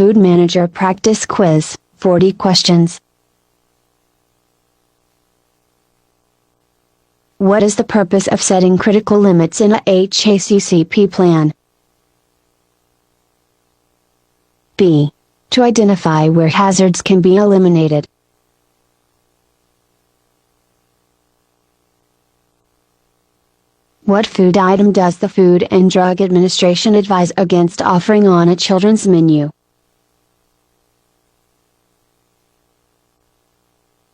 Food Manager Practice Quiz, 40 questions. What is the purpose of setting critical limits in a HACCP plan? B. To identify where hazards can be eliminated. What food item does the Food and Drug Administration advise against offering on a children's menu?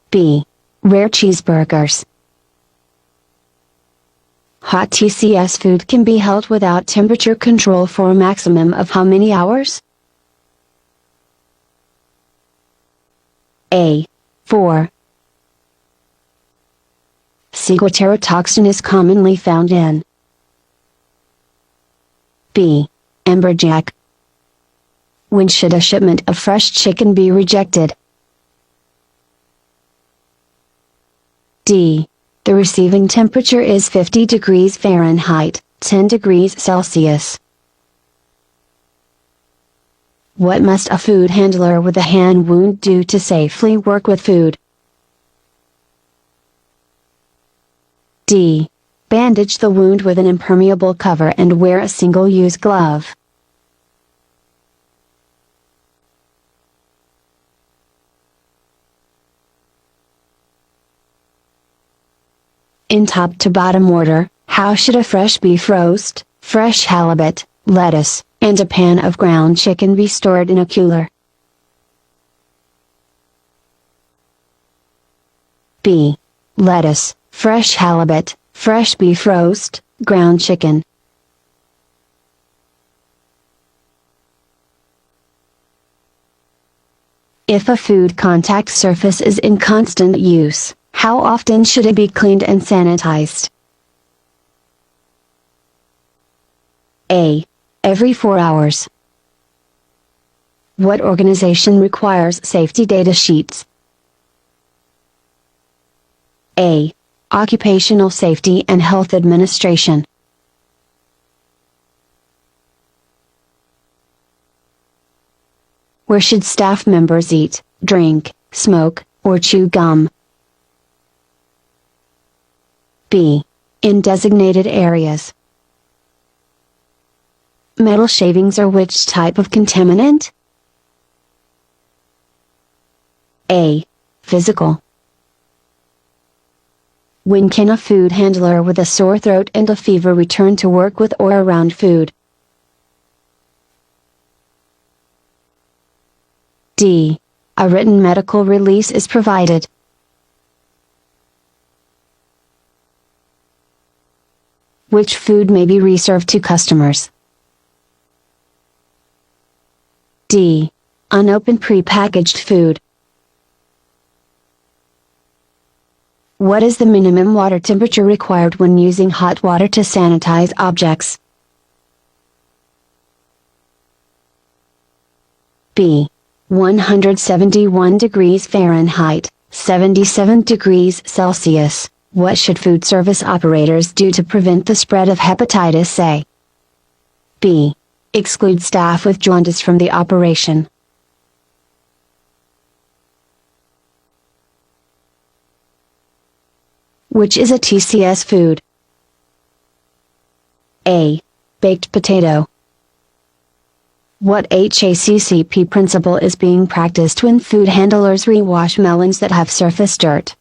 B. Rare cheeseburgers. Hot TCS food can be held without temperature control for a maximum of how many hours? A. 4. Ciguaterotoxin is commonly found in B. Amberjack. When should a shipment of fresh chicken be rejected? D. The receiving temperature is 50 degrees Fahrenheit, 10 degrees Celsius. What must a food handler with a hand wound do to safely work with food? D. Bandage the wound with an impermeable cover and wear a single-use glove. In top to bottom order, how should a fresh beef roast, fresh halibut, lettuce, and a pan of ground chicken be stored in a cooler? B. Lettuce, fresh halibut, fresh beef roast, ground chicken. If a food contact surface is in constant use, how often should it be cleaned and sanitized? A. Every 4 hours. What organization requires safety data sheets? A. Occupational Safety and Health Administration. Where should staff members eat, drink, smoke, or chew gum? B. In designated areas. Metal shavings are which type of contaminant? A. Physical. When can a food handler with a sore throat and a fever return to work with or around food? D. A written medical release is provided. Which food may be reserved to customers? D. Unopened prepackaged food. What is the minimum water temperature required when using hot water to sanitize objects? B. 171 degrees Fahrenheit, 77 degrees Celsius. What should food service operators do to prevent the spread of hepatitis A? B. Exclude staff with jaundice from the operation. Which is a TCS food? A. Baked potato. What HACCP principle is being practiced when food handlers rewash melons that have surface dirt?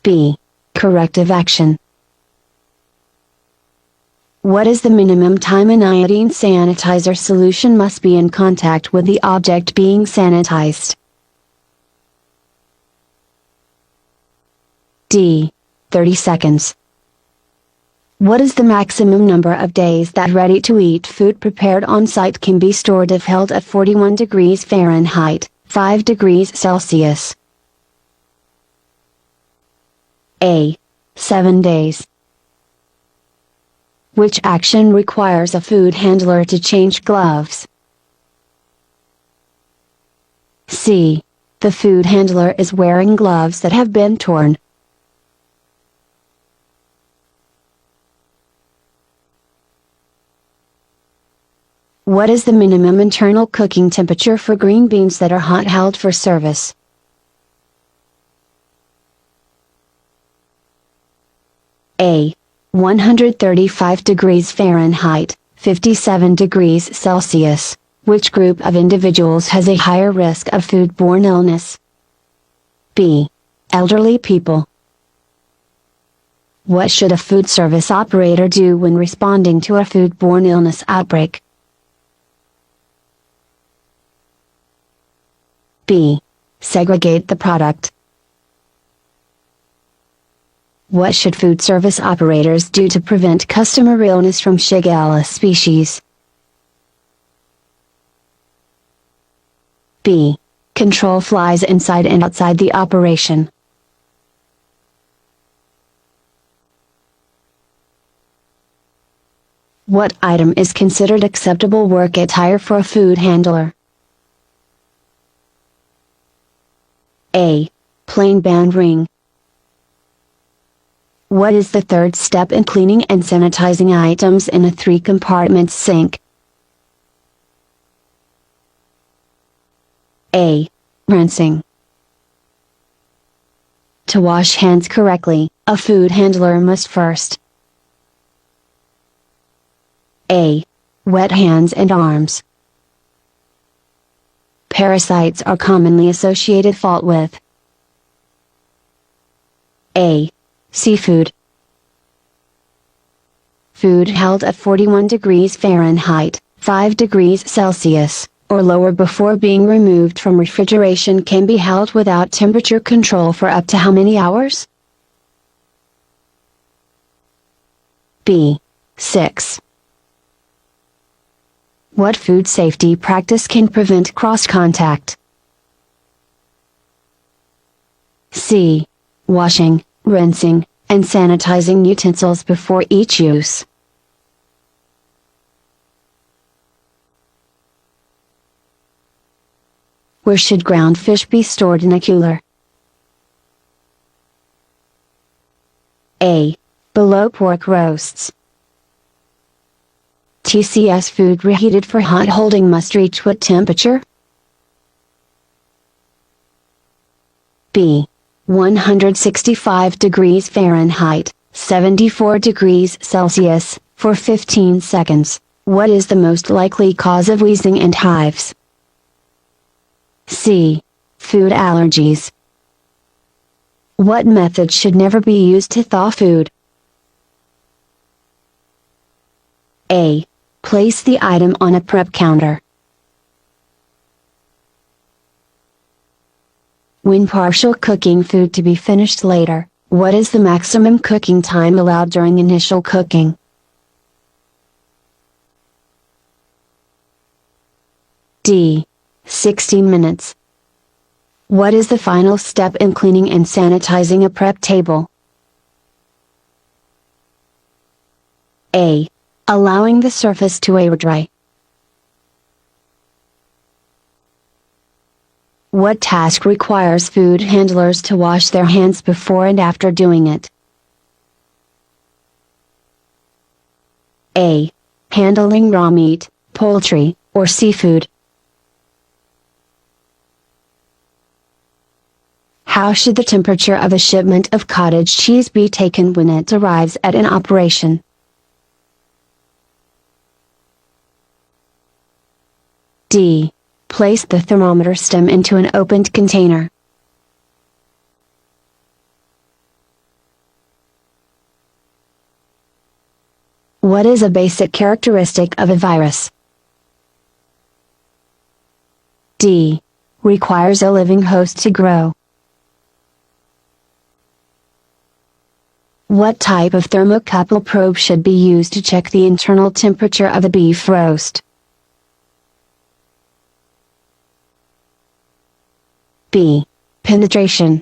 B. Corrective action. What is the minimum time an iodine sanitizer solution must be in contact with the object being sanitized? D. 30 seconds. What is the maximum number of days that ready-to-eat food prepared on-site can be stored if held at 41 degrees Fahrenheit, 5 degrees Celsius? A. 7 days. Which action requires a food handler to change gloves? C. The food handler is wearing gloves that have been torn. What is the minimum internal cooking temperature for green beans that are hot held for service? A. 135 degrees Fahrenheit, 57 degrees Celsius. Which group of individuals has a higher risk of foodborne illness? B. Elderly people. What should a food service operator do when responding to a foodborne illness outbreak? B. Segregate the product. What should food service operators do to prevent customer illness from Shigella species? B. Control flies inside and outside the operation. What item is considered acceptable work attire for a food handler? A. Plain band ring. What is the third step in cleaning and sanitizing items in a 3-compartment sink? A. Rinsing. To wash hands correctly, a food handler must first A. Wet hands and arms. Parasites are commonly associated fault with A. Seafood. Food held at 41 degrees Fahrenheit, 5 degrees Celsius, or lower before being removed from refrigeration can be held without temperature control for up to how many hours? B. 6. What food safety practice can prevent cross-contact? C. Washing, rinsing, and sanitizing utensils before each use. Where should ground fish be stored in a cooler? A. Below pork roasts. TCS food reheated for hot holding must reach what temperature? B. 165 degrees Fahrenheit, 74 degrees Celsius, for 15 seconds. What is the most likely cause of wheezing and hives? C. Food allergies. What method should never be used to thaw food? A. Place the item on a prep counter. When partial cooking food to be finished later, what is the maximum cooking time allowed during initial cooking? D. 60 minutes. What is the final step in cleaning and sanitizing a prep table? A. Allowing the surface to air dry. What task requires food handlers to wash their hands before and after doing it? A. Handling raw meat, poultry, or seafood. How should the temperature of a shipment of cottage cheese be taken when it arrives at an operation? D. Place the thermometer stem into an opened container. What is a basic characteristic of a virus? D. Requires a living host to grow. What type of thermocouple probe should be used to check the internal temperature of a beef roast? B. Penetration.